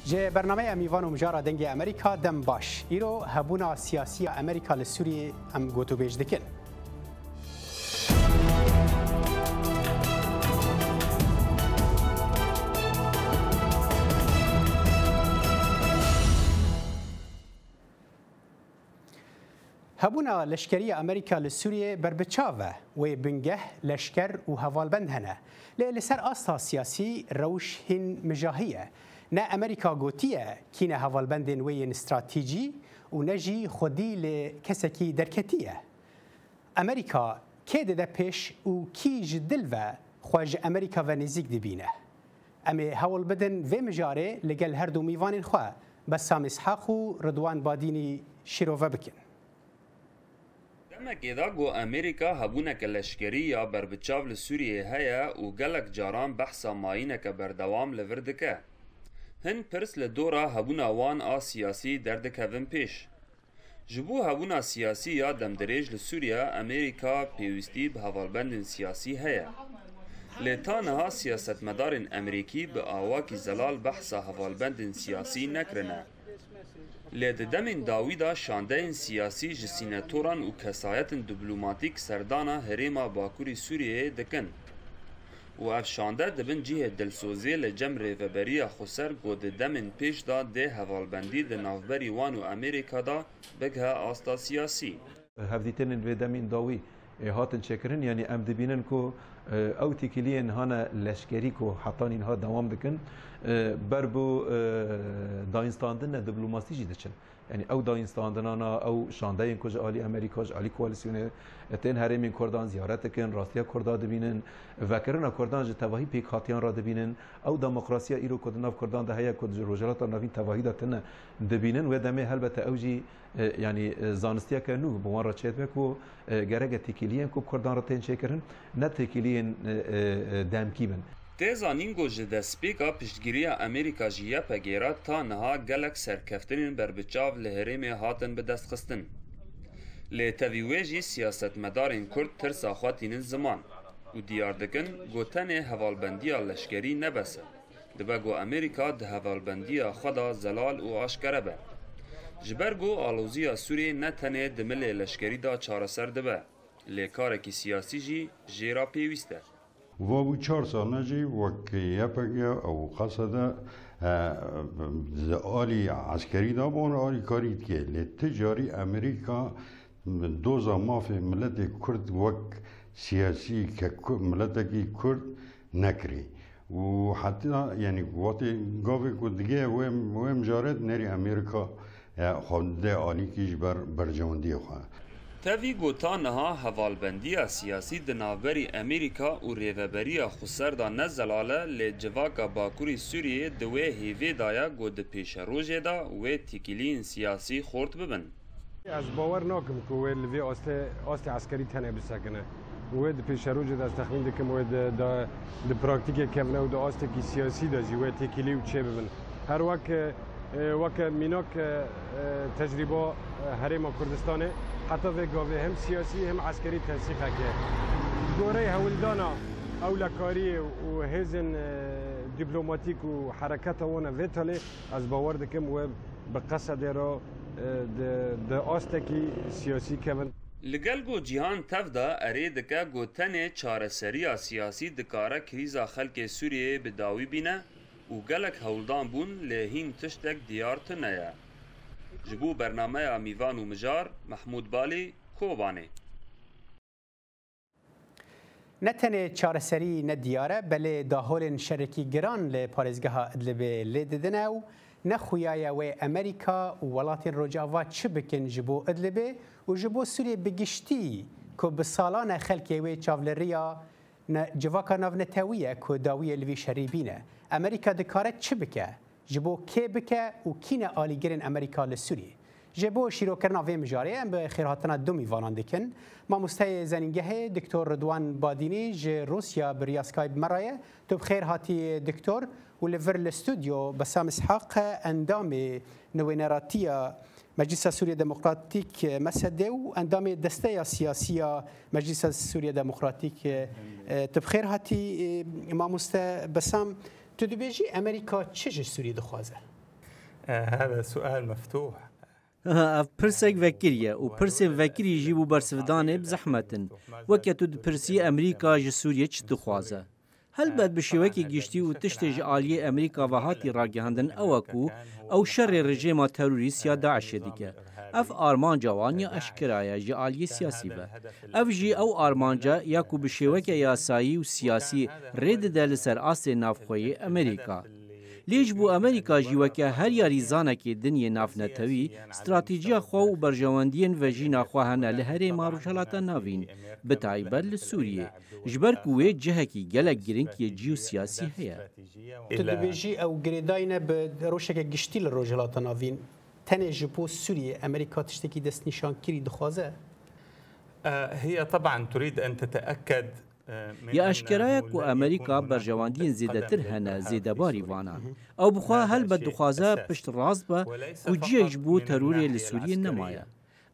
جه برنامه میوان و مجارا دنگ امریکا دم باش ایرو هبونا سیاسی امریکا لسوریه ام گوتو بیج دکن هبونا لشکری امریکا لسوریه بربچاوه و بنگه لشکر و هوالبند هنه لسر آستا سیاسی روش هن مجاهیه نه امریکا گوتیه کینه هوالبندن وین استراتیجی و نجی خودی لکسکی درکتیه امریکا که ده پیش و کی جدل و خواج امریکا و نزیک دبینه اما هوالبندن و مجاره لگل هر دو میوان خواه بسام اسحاق و رضوان بادینی شیروه بکن دمکیدا گو امریکا هبونک لشکری یا بربچاو لسوریه هیا و گلک جاران بحثا ماینک بردوام لوردکه هن پرس لدورا هبونا وان آ سیاسی دردکوین پیش جبو هبونا سیاسی یا دمدریج لسوریا امریکا پیوستی به هوالبندن سیاسی هیا لتانها سیاست مدارن امریکی به آواکی زلال بحثا هوالبندن سیاسی نکرنه لددمین داویدا شاندهن سیاسی جسیناتوران و کسایت دیپلماتیک سردانا هریما باکوری سوریه دکن و اف شانده دبن جیه دلسوزی لجم ریوبریا خسر گود دمین پیش دا ده هوالبندی ده نافبری وان و امریکا دا بگه آستا سیاسی هفدیتن و دمین داوی هاتن چکرن یعنی ام دبینن کو او تکیلین هانا لشکری کو حتان اینها دوام دکن بربو داینستاندن دیپلماسی جی دچن یعنی او داینستاندنانا او شاندهین کج عالی امریکاش عالی کوالسیونه تن هرمین کردان زیارت کن راستیا کردا دبینن وکرنا کردان ج تواهی پیک هاتیان را دبینن او دموکراسی ایرو کد ناف کردان ده هيا کد روجلات نوین تواهی دتن دبینن و دمه هلبته اوجی یعنی زانستیا کنو بوان را چت بکو گرگ تکیلین کو کردان را تن چکرن نه تکیلین دم کیبن تیزانین گوژه دسپیکا پشتگیری امریکا جیه پگیرا تا نها گلک سرکفتنین بربچاو لهریم هاتن به دست خستن. لی تاویویجی سیاست مدارین کرد ترسا خواتین زمان و دیار دکن گوتن هوالبندی لشکری نبسه. دبگو امریکا ده هوالبندی خدا زلال و آشکره به. جبرگو آلوزی سوری نتنه دمل لشکری دا چارسر دبه. لی کارکی سیاسی جی جیرا پیوسته. و بو 4 سال نجی وقتی یپگه او قصد آلی عسکری دا بون آلی کارید که لتجاری امریکا دوزا مافی ملت کرد وقت سیاسی که ملت کی کرد نکری و حتی یعنی وقتی گاوی که دیگه ویم جارد نری امریکا خود آلی کیش برجواندی خواه تاوی گوتانها هوالبندی سیاسی دناوری امریکا و ریوبری خسر دا نزلاله لجواکا باکوری سوریه دوی هیوی دایا گود پیش روژه دا و تیکیلین سیاسی خورد ببن. از باور ناکم که وی لوی آست عسکری تنه بسکنه. و د پیش روژه دا تخمین دکم و د پراکتیک کمنه و د آست کی سیاسی دا جی و تیکیلی و چه ببن. هر وقت میناک تجربه هرم کردستانه حتی و گاوه هم سیاسی هم عسکری تنسیق که دوره هولدانا اولکاری و هزن دیپلماتیک و حرکت وانا ویتالی از باور دکم و به قصد را د آستکی سیاسی کمن لگل گو جیهان تفدا اری دکا گو تنه چارسری سیاسی دکاره کریزا خلق سوریه بداوی بینه و گلک هولدان بون لهین تشتک دیار تنه جبو برنامه میوان و مجار محمود بالی کوبانه نتنه چارسری ندیاره بله داهول شرکی گران لپارزگاه ادلب لیددنه و نخویای و امریکا و ولات رجاوا چه بکن جبو ادلبه و جبو سوریه بگشتی که بسالان خلکی و چاولریا جواکا ناو نتاویه که داویه لوی شریبینه امریکا دکاره چه بکه جبو کی بکه و کینه آلیگرین امریکا لسوریه جبو شیرو کرنا وی مجاره ام به خیرهاتنا دو میوانان دکن ما مستای زنینگه دکتر رضوان بادینی ج روسیا بریا اسکایپ مرایه تو بخیر هاتی دکتر و لور الاستودیو بسام اسحاق اندام نوینراتیا مجلس سوريا ديمقراطيك مسده واندام دسته سياسيه مجلس سوريا ديمقراطيك تبخير هاتي امام بسام تدبيجي امريكا چه سوريا دخوازه هذا سؤال مفتوح. پرسێک vekiriye û pirsên vekirî jî bû bersivdanê bi zehmetin. Weke tu dipirsî Amerîka ji Sûriye çi dixwaze? Helbet bi şêwekê giştî û tiştê ji aliyê Amerîka ve hatî ragihandin ew ku ew şerê rejêma terorîst ya Daişê dike. Ev armanca wan ya eşkira ye ji aliyê siyasî ve. Ev jî ew armanca ya ku bi şêweke yasayî û siyasî rê dide li ser asê navxweyê Amerîka. Lêj bû Amerîka jî weke her yarî zanekê dinyê navnetewî, stratêjiya xwe û berjewendiyên vejîna xwe hene li herêma Rojhilata Navîn, bi taybet li Sûriyê. Ji ber ku wê cihekî gelek girîng yê cî û siyasî heye. Tu dibêjî ew girêdayîne bi rojeke giştî li Rojhilata Navîn tenê ji bo Sûriyê Amerîka tiştekî destnîşankirî dixwaze? هي طبعا تريد أن تتأكد یا eşkeraya ku Amerîka berjewandiyên zêdetir hene zêdebarî vanan. Ew bixwe helbet dixwaze pişt rast be ku ciyek ji bo terorê li Sûriyê nemaye.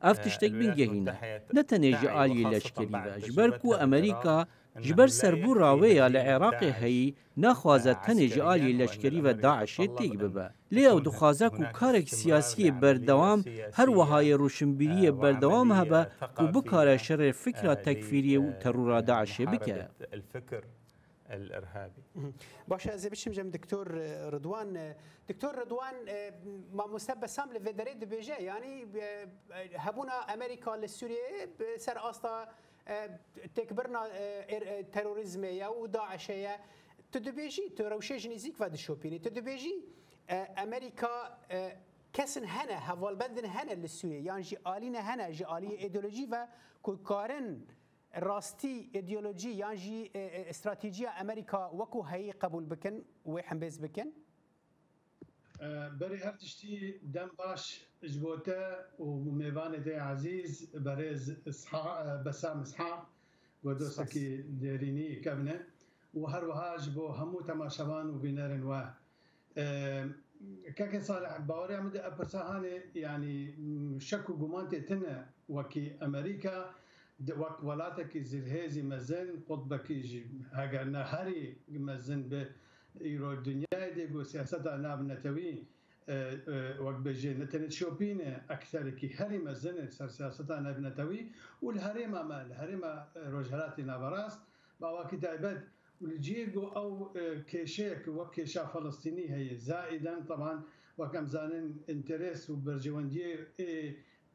Ev tiştek bingehîne. Ne tenê ji aliyê leşkerî ve ji ber ku Amerîka ji ber serbûra wê ya li Iraqê heyî naxwaze tenê ji aliyê leşkerî ve Daişê têk bibe. Lê ew dixwaze ku karek siyasiyê berdewam her wihayê roşnbîriyê berdewam hebe ku bikare şerê fikra tekfîriyê û terora Daişê bike. باشه از بشیم دکتر رضوان مامۆستا بەسام لە vê derê dibêje yanî hebûna Amerîka li Sûriyê ser asta têkbirina terorîzmê ya û Daişê ye tu dibêjî tu rewşê ji nêzik ve dişopînî tu dibêjî Amerîka kesin hene hevalbendin hene li Sûriyê yan jî alîne hene ji aliyê îdeolojî ve ku karin راستي ايديولوجي يانجي استراتيجيه امريكا وكو هي قبول بكن وحنبز بكن بري هرتشتي دم باش جبوته وميوان دي عزيز بريز اسحاق بسام اسحاق ودوسكي ديريني كابنه وهروها جبو همو تماشوان وبينارن و كاكن صالح باوري عمد ابرساهاني يعني شكو جمانتي تنا وكي امريكا وقت ولاتك زلهازي مزن قطبك هاجرنا هاري مزن بيرو الدنيا دي جو سياسة ناب نتوي وقت بيجي نتنت شوبينه أكثر كي هاري مزن سر سياسة ناب نتوي والهريمة ما الهريمة رجالاتي نابراس بواكي تعبد والجيجو أو كيشيك وكيشا فلسطيني هي زائدا طبعا وكم زانن انترس وبرجواندي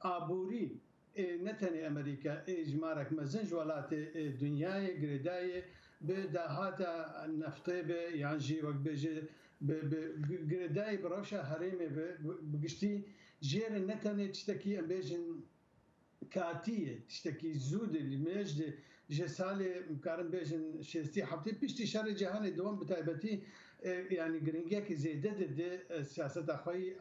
آبوري نتني أمريكا إجمارك مزنج ولات الدنيا جرداي بدهاتا النفطي يعني وقت بيجي جرداي بروشة هريمة بقشتي جير نتني تشتكي أمبيجن كاتية تشتكي زود اللي مجد جسالي مقارن بيجن شستي حبتي بيشتي شر جهاني دوام بتايبتي يعني جرينجاك زيدت سياسة أخوي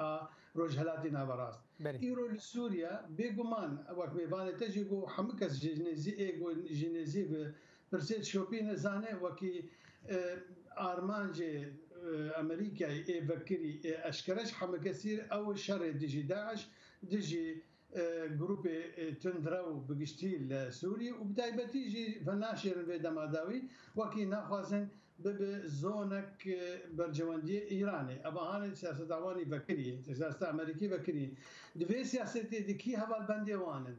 رجالاتي نابراست إيرو لسوريا بيجومان وقت ميبانة تجيجو حمكس جنزي إيجو جنزي برسيت شوبين زانه وكي أرمانجي أمريكا بكري أشكرش حمكسير أو شر ديجي داعش ديجي جروب تندراو بقشتي لسوريا وبداية تيجي فناشر بدماداوي وكي ناخذن بزونك برجواندي إيراني أبا هان سياسة عواني بكري سياسة أمريكي بكري دوی سیاست دیکی هوال بندی وانن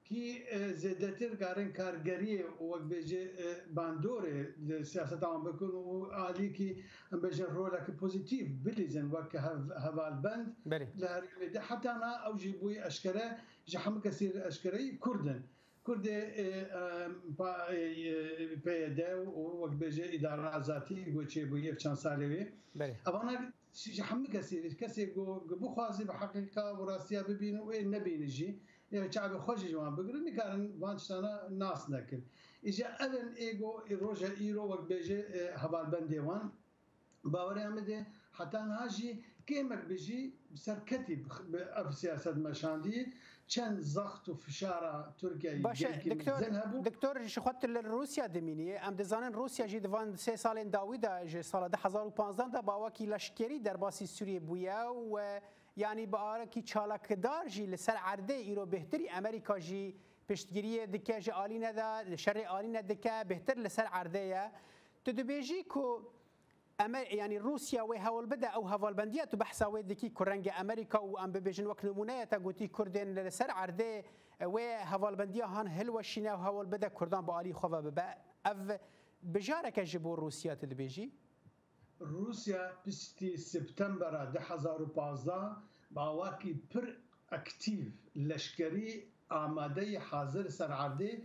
کی زیادتر کارن کارگری و بچه باندوره سیاست آن بکن و عالی کی بچه رولک پوزیتیو بلیزن و که هوال بند لهری ده حتی نه اوجیبوی اشکره جهام کثیر اشکری کردن کرد پیاده و بچه اداره ذاتی گوچه بویه چند ساله اونا جهام کسی گو خوازی به حقیقت و راستیا ببینه و نبینه يعني شعب خوش جوان بقولني كان وانشتانا ناس نكل إجا أذن إيجو روجا إيرو وقت بيجي هبال بنديوان باوري عمده حتى نهاجي كيمك بيجي بسركتي بسياسة مشاندي كان ضغط وفشارة تركيا باشا دكتور شخوت روسيا دميني ام دزانن روسيا جي دوان 3 سالين داويدا جي سال 2015 دا باوكي لشكري در باسي سوريا بويا و يعني باركي چالاكدار جي لسر عرده ايرو بهتري امريكا جي پشتگیری دکه جي آلینه دا شر آلینه دکه بهتر لسر عرده تدبيجي كو اما يعني روسيا وهول بدا او هول بنديات بحثا ودكي كورنج امريكا وام ببيجن وقت نمونه تا قوتي كردين لسر عرده وهول بنديا هان هلو شينا وهول بدا كردان بالي خوفا ببا اف بجارك جبور روسيا تدبيجي روسيا بستي سبتمبر 2015 باواكي بر اكتيف لشكري آماده حاضر سر عرده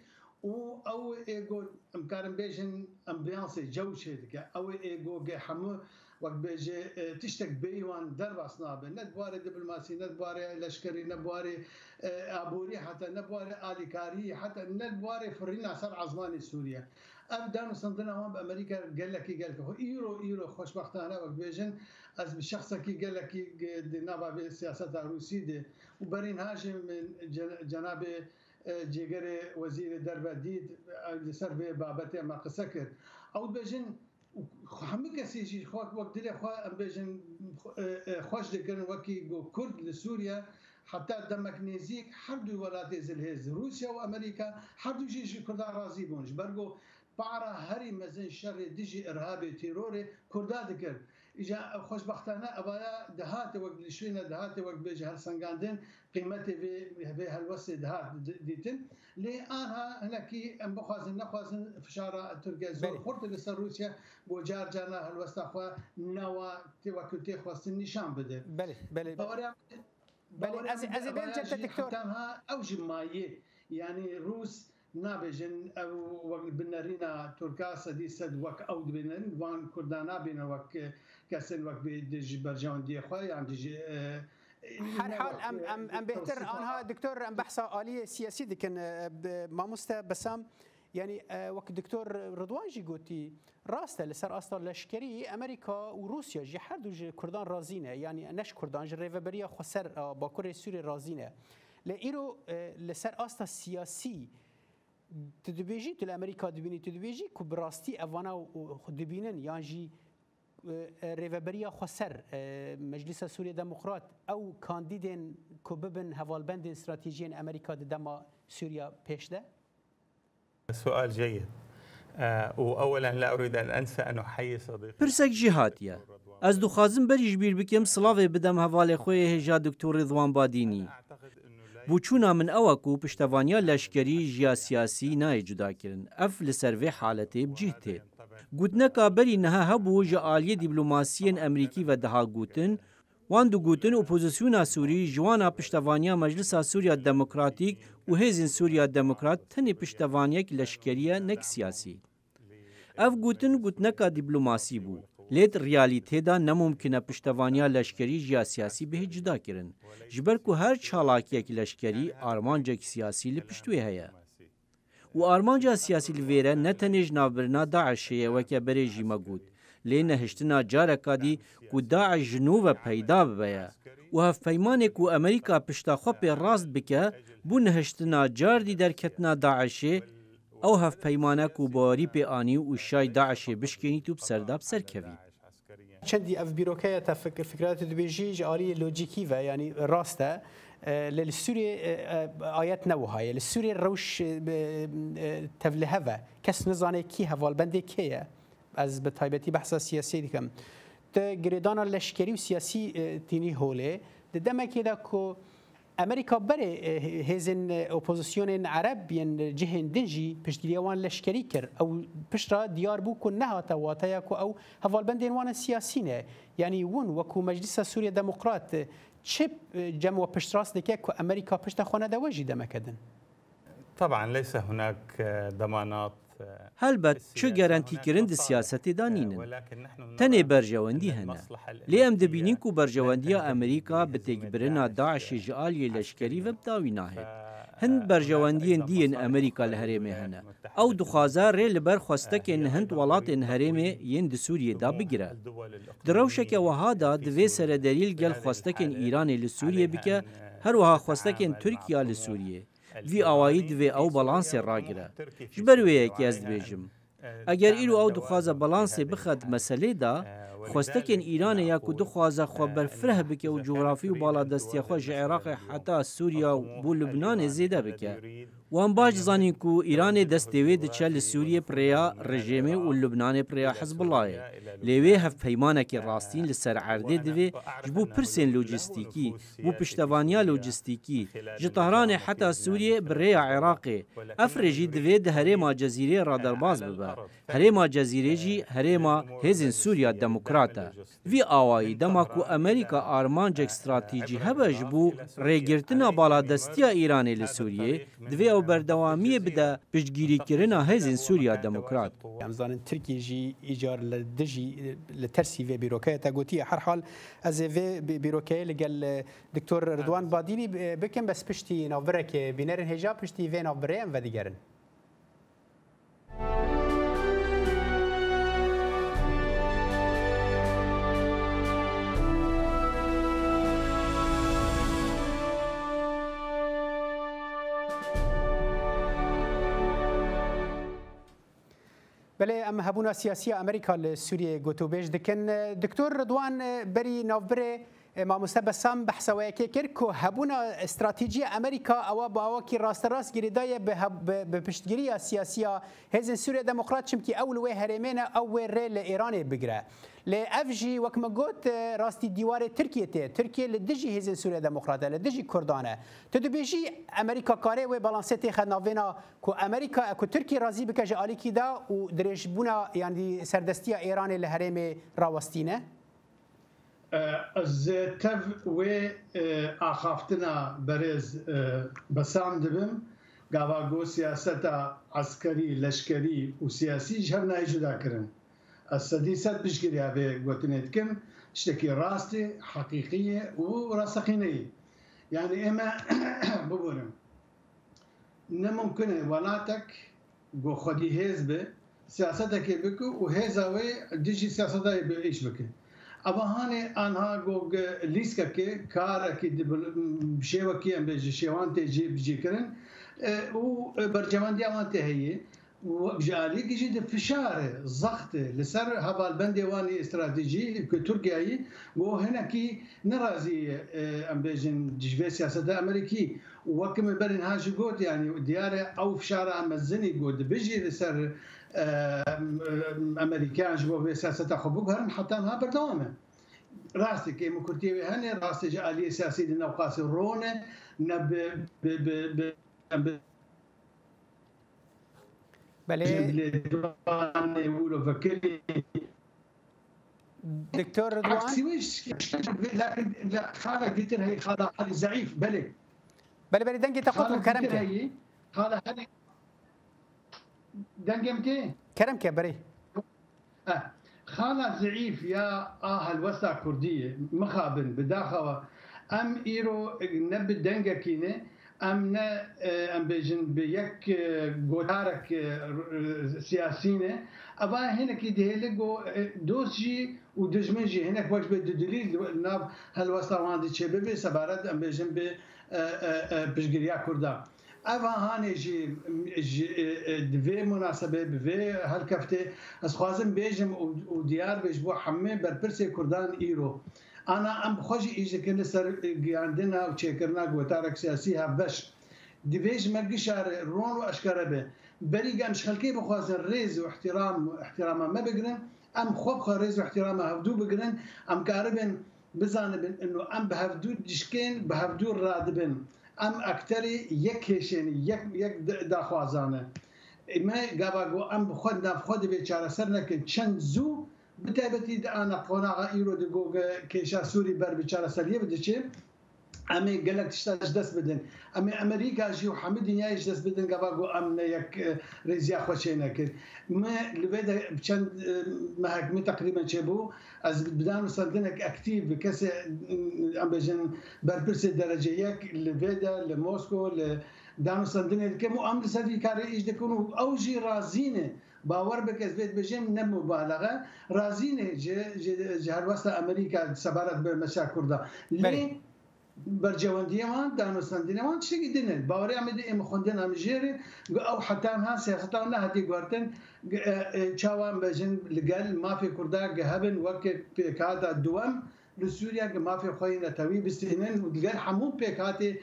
او ايجو امكان بيجن امبيانس جو شدك او ايجو حمو وقت بيجي تشتك بيوان درباس نابه ندباري دبلوماسي ندباري لشكري ندباري ابوري حتى ندباري اليكاري حتى ندباري فرينا سر عزمان سوريا ابدا صندنا هون بامريكا قال لك ايرو خوشبختانه وقت بيجن از بشخص كي قال لك نابا بالسياسه الروسيه وبرين هاشم من جناب جيجري وزير دربا ديد لسر بابته ما قسكر او بيجن همه کسی چی وقت دل خوا بيجن خوش دکن وکی گو کرد لسوريا حتى دمك نزيك هر دو ولات زلهز روسيا وامريكا هر دو شيء كردان راضي بونش برگو بعرا هري مزن شر ديجي ارهابي تيروري كردا ذكر اجا خوشبختانه ابايا دهات وقت لشينا دهات وقت بيجي هر سنغاندن قيمته في هالوسط دهات ديتن لانها هناكي ام بخوازن نخوازن فشاره تركيا زور خرط لسر روسيا بوجار جانا هالوسط اخوا نوا توكلتي خواستن نشان بده بله از بنت دكتور او جمايه يعني روس نابجن او وقت بنرينا تركاسا دي سد وك او بنن وان كردانا بين وك كسن وك بدج برجان دي خويا يعني دي هر حال ام بهتر انها دكتور ام بحثا آلية سياسي لكن ما بسام يعني وقت دكتور رضوان جي قوتي راسته لسر اصلا لشكري امريكا وروسيا جي هر دو كردان رازينه يعني نش كردان جي ريفبريا خسر باكور سوري رازينه لايرو لسر اصلا سياسي تدبيجي تل امريكا دبيني تدبيجي كبراستي اوانا دبينن يعني ريفبريا خسر مجلس سوريا ديمقراط او كانديدين كوببن هوالبندين استراتيجيين امريكا دما سوريا بيشده؟ سؤال جيد. واولا لا اريد ان انسى ان احيي صديقي برسك جهاتيه از دو خازم بريج بير بكم صلاوي بدم هوالي خويه هجا دكتور رضوان باديني بوچونا من اوکو پشتوانیا لشکری جیا سیاسی نای جدا کرن اف لسروی حالتی بجهته گوتنکا بری نها هبو جعالی دیپلوماسیین امریکی و دها گوتن وان دو گوتن اپوزیسیونا سوری جوانا پشتوانیا مجلس سوریا دموکراتیک و هیزن سوریا دموکرات تنی پشتوانیک لشکریه نک سیاسی اف گوتنکا دیپلوماسی بو لیت ریالیته دا نممکنه پشتوانیا لشکری جیا سیاسی به جدا کرن جبر کو هر چالاکی که لشکری آرمانجک سیاسی لپشتوی هیا و آرمانجا سیاسی لویره نتنج نابرنا داعشیه وکه بری جیما گود لی نهشتنا جارکا دی کو داعش جنوب پیدا ببیا و هف پیمانه کو امریکا پشتا خوب راست بکه بو نهشتنا جار دی در کتنا داعشی او هف پیمانه کو باری پی آنی و شای داعشی بشکنی تو بسرداب سرکوی چندی اف بیروکه تا فکرات دبیجی جاری لوجیکی و یعنی راسته للسوري آيات نوهاي للسوري روش تفلهفه كس نزاني كي هفالبندي كيه از بتايبتي بحثا سياسي ديكم تجريدانا لشكري وسياسي تيني هولي دما كده كو امريكا بري هزن اوبوزيسيون عرب ين جهن دنجي بشتريوان لشكري كر او بشرا ديار بو كنها تواتيا كو او هفالبندين وانا سياسينه يعني ون وكو مجلس سوريا ديمقراط چه جمع پشتراست دکه که امریکا پشت خانه دوجی دمکدن؟ طبعا ليس هناك ضمانات هلبت چه گارانتی کرند سیاستی دانینن تنه برجواندی هنه لی ام دبینین کو برجواندی امریکا بتگبرنا داعش جعالی لشکری و بتاوی ناهد هند برجواندین دین امریکا لهرمه هنه او دخوازا ری لبر خوستکن هند ولات هرمه ین د سوریه دا بگیره دروشک وهادا دوی سره دلیل گل خوستکن ایران لسوریه بکه هر وها خوستکن ترکیه لسوریه وی آواید و او بالانس راگیره جبرویه که از دبیجم اگر ایرو او دخوازا بالانس بخد مسئله دا خوستکن ایران یا کو دخوازا خو برفره بکه و جغرافی و بالا دستی خو عراق حتی سوریا و بو لبنان زیده بکه وان باش زانین کو ایران دستوی دچه لسوریه پریا رژیمه و لبنان پریا حزب الله لیوی هف پیمانه که راستین لسر عرده دوی جبو پرسین لوجستیکی بو پشتوانیا لوجستیکی جطهران حتی سوریه بریا عراقی افرجی دوی ده هریما جزیره را درباز ببه هریما جزیره جی هریما هزین سوریا دموکراتا وی آوایی دماکو امریکا آرمانجک استراتیجی هبه جبو ریگرتنا بالا دستیا ایرانی لسوریه دوی او بردوامی بده پشتگیری کرنا هزین سوریا دموکرات امزان ترکی جی ایجار لدجی لترسی و بیروکای تاگوتی هر حال از و بیروکای لگل دکتور رضوان بادینی بکن بس پشتی نوبره که بینرن هجا پشتی و نوبره و دیگرن بله ام هبونا سیاسی امریکا لسوریه گوتوبیج دکن دکتور رضوان بری نوبره ما مستبسام بحثوای که کرکو هبونا استراتژی امریکا او با وکی راست راست گریدای به پشتگیری سیاسی هزین سوریه دموکرات چمکی اول و هرمین او ریل ایران بگره لافجی وكما قلت راستي ديوار تركيا لدجي هزين سوريا ديمقراطيه لدجي كردانه تدبيجي امريكا كاري و بالانسيتي خدناوينا كو امريكا كو تركيا راضي بكاج اليكي دا ودريج بونا يعني سردستيا ايران الهرم راوستينه از تف و اخافتنا برز بسام دبم گاوا سیاست عسكري لشكري وسياسي جهرنا جدا كرن السديسات بشكل هذا قلتني كم اشتكي راستي حقيقية وراسخينية يعني إما بقولهم نممكن ولاتك جو خدي هزبة سياستك يبكو وهزاوي ديجي سياستها يبيش بك أبا هاني أنها جو ليسكا كار أكيد بشيوكي أم بيجي شيوان تجي بيجي كرن وبرجمان ديوان تهيي وجاري جد فشار ضغط لسر هذا البندواني استراتيجي كتركيا وهنا كي نرازي ام بيجن جبه سياسه امريكي وكم برن هاج قلت يعني دياره او فشار مزني قلت بيجي لسر امريكان جبه سياسه خبوك هرن حتى انها بردوامه راستي كي مكرتي هنا راستي جاليه سياسي لنوقاس الرونه نب بله دكتور رضوان لكن لا خالة قلت هي خالة ضعيف بله بله دنجي تقول كرمك خالة هذه دنجي متى كرمك بري خالة ضعيف يا الوسطى كردية مخابن بداخل ام ايرو نب دنجا كينه ام بيجن بيك جوتارك سياسينه ابا هناك يدهلقو دوسجي ودجمنجي هناك وجبه دليل ناب هالوسطى واندي شباب سبارات ام بيجن بشجريا كردا ابا هاني جي دفي مناسبه بفي هالكفته اسخازم بيجم وديار بيجبو حمي بربرسي كردان ايرو أنا أم خوشي إيجا كنا سر عندنا وشكرنا قوتارك سياسيها بش ديفيج مرقشار رون وأشكره به بريق أم شخلكي بخواز الريز واحترامه ما بقرن أم خوب ريز واحترامه هفدو بقرن أم كاربن بزانبن إنه أم بهفدو دشكين بهفدو رادبن أم أكتري يكيشين يك داخوازانه ما قابقو أم بخود بيشار سرنا كن چند زو بتابتي أنا قناع إيرو دقوق كيشا سوري بر بيشارة سرية بدشين أمي قالك تشتاج دست بدن أمي أمريكا جيو حمد نيايش دست بدن قباقو أمنا يك ريزيا خوشينا كر ما لبدا بشان ما هكمي تقريبا شبو از بدانو سندنك أكتيف بكسي أم بجن بربرس درجة يك لبدا لموسكو لدانو سندنك كمو أمر سري كاري إيش دكونو أوجي رازينه باور بکس بيت بجم نمبالغه رازينه جهروستا امريكا سبارت بمشا كردا ليه برجوانديه ما دانو سندينه ما تشي دينه باوري عمدي ام خوندن ام جيري او حتى ها سياستنا هدي غورتن چاوان بجن لقال ما في كردا جهبن وقت كادا دوام لسوريا ما في خوينا توي بستهنن ودقال حموم بيكاتي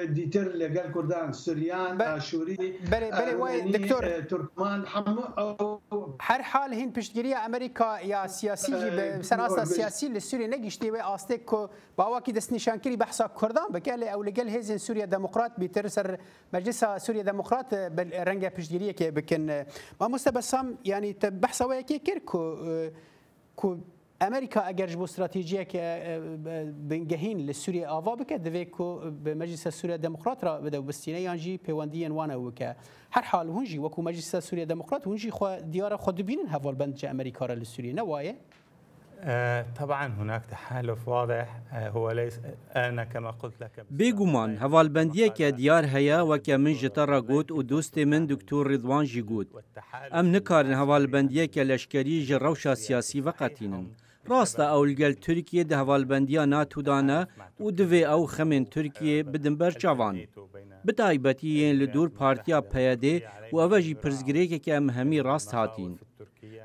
ديتر لقال كردان سوريان اشوري بله وای دکتور تركمان حمو هر حال هین پشتگیری امریکا یا سیاسی بسر اساس سیاسی لسوریا نگشتی و آستک کو باواکی دست نشانکری بحثا کردان بکله او لقال هزین سوریا دموکرات بیتر سر مجلس سوریا دموکرات رنگ پشتگیری که بکن ما مستبسام یعنی بحثا وای کی کر کو امریکا اگر جبو استراتیجیه که بنگهین لسوریا آوا بکه دوی کو به مجلس سوریا دموکرات را بده بستینه یانجی پیوندی وانه وکه هر حال هونجی وکو مجلس سوریا دموکرات هونجی خو دیار خود بینن هوال بند امریکا را لسوریا نوايه طبعا هناك تحالف واضح هو ليس انا كما قلت لك بيغومان هوالبنديه كديار هيا وكمن جترا قوت ودوست من دكتور رضوان جي قوت ام نكارن هوالبنديه كلشكري جروشا سياسي وقتينن راستا اولگل ترکیه ده هوالبندیا ناتو دانه و دوی او خمین ترکیه بدنبر جوان بتایبتیین لدور پارتیا پیاده و اوجی پرزگریه که ام همی راست هاتین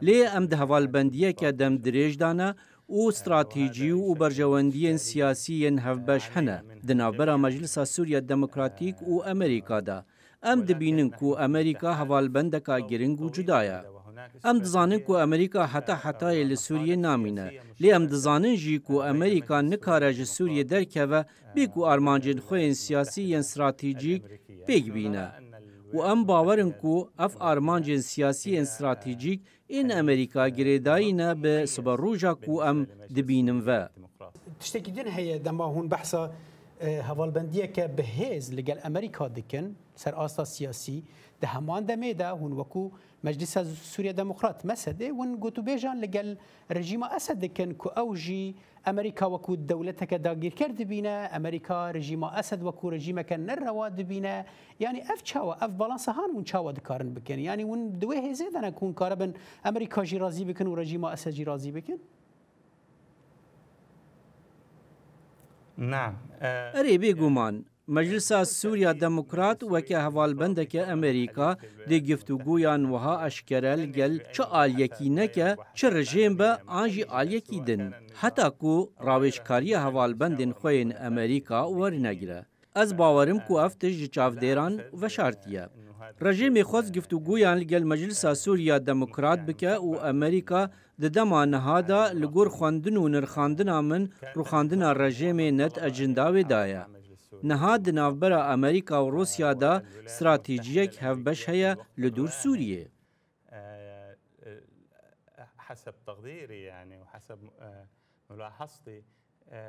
لی ام ده هوالبندیه که دم دریج دانه و استراتیجی و برجواندین سیاسی هفبش هنه دنابرا مجلس سوریا دموکراتیک و امریکا دا ام دبینن کو امریکا هوالبندکا گرنگ و جدایه ام دزانن کو امریکا حتی لسوریه نامینه لی ام دزانن جی کو امریکا نکاره سوریه درکه بی کو ارمانجن خوین سیاسی ین استراتیجیک پیگ بینه و ام باورن کو اف ارمانجن سیاسی ین استراتیجیک این امریکا گریدایی نه به سبروجا کو ام دبینم و تشتكي دين هي دما هون بحثا هوالبنديه كبهيز لقال امريكا دكن سر اساس سياسي ده همان دميدا هون وكو مجلس سوريا ديمقراط مسد ون قوتو بيجان لقال رجيم اسد دكن كو اوجي امريكا وكو دولتك داغير كرد بينا امريكا رجيم اسد وكو رجيم كان نرواد بينا يعني اف تشاوا اف بالانس هان ون تشاوا دكارن بكن يعني ون دوي هي زيد انا كون كاربن امريكا جي راضي بكن ورجيم اسد جي راضي بكن نعم اري بيغومان مجلس سوريا ديمقراط وكا هوالبندك امريكا دي گفتگویان وها اشکرل گل چه آلیکی نکه چه رژیم به آنجی آلیکی دن حتی کو راوشکاری هوالبندن خوین امریکا ورنگره از باورم کو افتش چاودیران و شرطیه رژیم خود گفتگویان گل مجلس سوريا ديمقراط بکه و امریکا د دما نهادا لګور خوندن و نرخاندن من روخاندن رژیم نت اجندا و دایا نهاد نافبرا امریکا و روسیا دا استراتیجیک هفبش هيا لدور سوريا حسب تقديري يعني وحسب ملاحظتي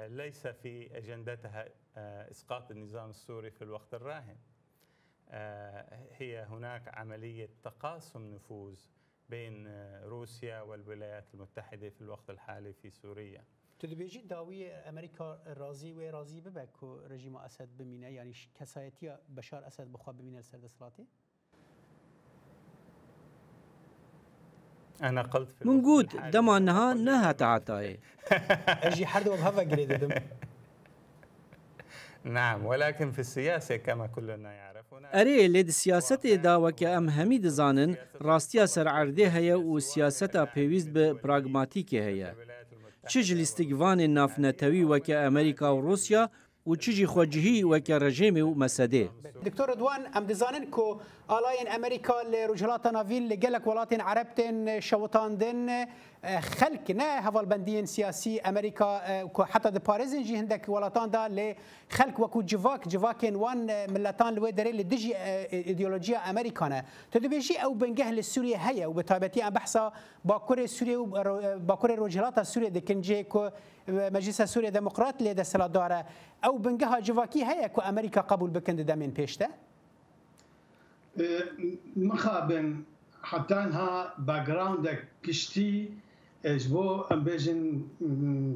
ليس في اجندتها اسقاط النظام السوري في الوقت الراهن هي هناك عمليه تقاسم نفوذ بين روسيا والولايات المتحدة في الوقت الحالي في سوريا. تدبيجي داوي أمريكا راضي وراضي ببكو رجيم أسد بمينا يعني كسايتيا بشار أسد بخوا بمينا السرد الصلاتي؟ أنا قلت في من قود دمانها نها تعطاي أجي حد وبهذا قريد دم نعم ولكن في السياسة كما كلنا يعرف اري لید سیاست دا وکه ام همید زانن راستیا سر عرده هيا و سیاستا پیوست به پراگماتیک هيا چجل استگوان نافنتوی وکه امریکا و روسیا و چجی خوجهی وکه رژیم و مسده دكتور رضوان ام دزانن كو الاين امريكا لرجلات نافيل لجلك ولاتين عربتين شوطاندن خلق نا هفالبندين سياسي امريكا حتى د باريزن جي هندك ولاتان دا لخلق وكو جواكن وان ملتان لويدري لدجي ايديولوجيا امريكانا تدبيجي او بنجه لسوريا هيا وبتابتي ام بحثا باكور سوريا باكور رجلات سوريا دكنجي كو مجلس سوريا ديمقراط لدى سلاداره او بنجها جواكي هيا كو امريكا قبول بكند دامين بيشته مخابن حتى انها باك جراوند كشتي اجبو ام بيجن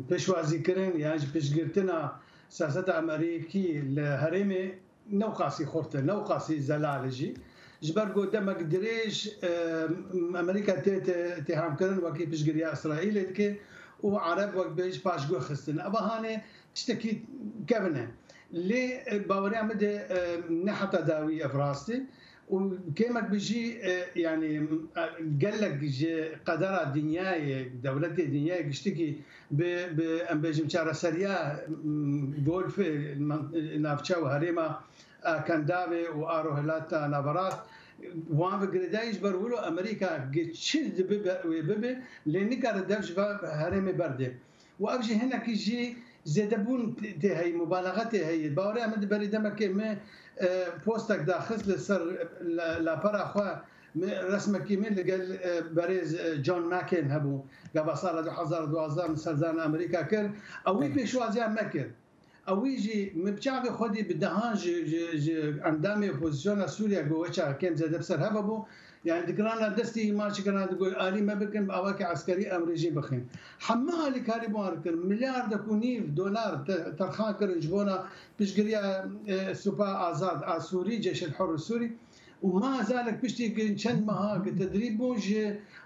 بيشوازي كرن يعني بيشغرتنا سياسه امريكي الهرمي نوقاسي خورته نوقاسي زلالجي جبرغو دمك دريج امريكا تهام كرن وكي بيشغريا اسرائيل دكي وعرب وقت بيش باشغو خستن ابا هاني تشتكي كابنه لي باوري عمد نحط داوي افراستي وكيما بيجي يعني قال لك قدرة دنياي دولتي دنياي يشتكي بأنبيجم شارع سريا دول في نافشاو هريما كندابي وآرو هلاتا نافرات وان بقردايش برولو أمريكا تشد ببي لأني كاردوش هريمي بردي وأبجي هنا كيجي زيدبون هي مبالغات هي باوري أمد بريدما كيما بوستك داخل لسر لابرا خوا رسمه كيمين اللي قال باريز جون ماكين هبو قبل صار 2012 سرزان امريكا كر او بيشوازيا ماكر او يجي مبشعب خدي بدهان عندامي اوبوزيسيون سوريا جوتشا كان زاد بسر هبو يعني ذكرنا دستي ماشي كنا تقول آلي ما بكن أواك عسكري أمريكي بخين حمالي كاريبوان كر مليار دكونيف دولار ترخان كر جبونا بشجريا سوبا آزاد السوري جيش الحر السوري وما زالك بشتي چند ماه تدريب بوج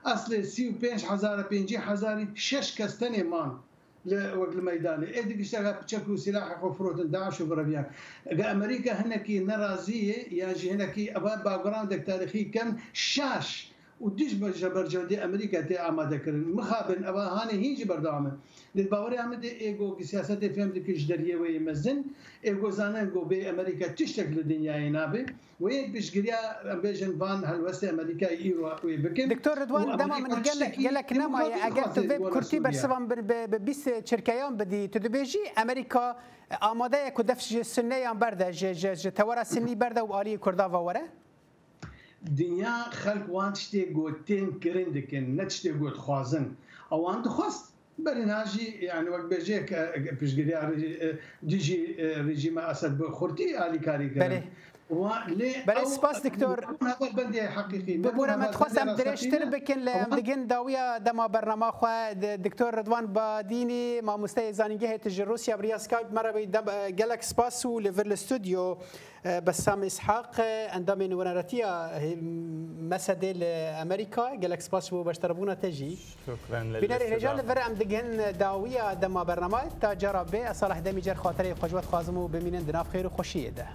أصل 35,000 شش كستني مان لوقت الميداني اديك اشتغل بتشكلوا سلاح وفروت داعش وبربيان امريكا هناك نرازيه يجي هناك ابا باك جراوند تاريخي كان شاش وديش برجودي امريكا تي اماده كرن مخابن ابا هاني هيجي بردامه للباوري عمد ايجو سياسه فهم ديك جدريه ويمزن ايجو زانن جو بي امريكا تشتغل الدنيا ينابي ويك بشجريا بيجن فان هالوسط امريكا ايرو ويبكن دكتور رضوان دما من قال لك نما يا اجت في كرتي برسبان ببيس شركيان بدي تدبيجي امريكا اماده كدفش السنيه برده ج تورا سني برده والي كردافا ورا دنیا خلق وان تشتی گوتین کرندکن نتشتی گوت خوازن او وان خواست برناجي يعني وقت بيجيك بيجي ديجي ريجيم اسد بخورتي علي كاري بله بله سپاس دكتور هذا بندي حقيقي ببورا ما تخصم درشتر بكن لمدگن داوية دما برنامه خو دكتور رضوان باديني ما مستيزانيجه تج روسيا بريا سكايب مرة جالك سپاس وليفر الاستوديو بسام اسحاق عندما نوراتيا مسدة لامريكا جالك سپاس وبشتربونا تجي شكرا بنا رجال ليفر ام دگن داوية دما برنامه تاجر به صالح دمي جر خاطري خجوت خازمو بمينن دناف خير وخوشيه ده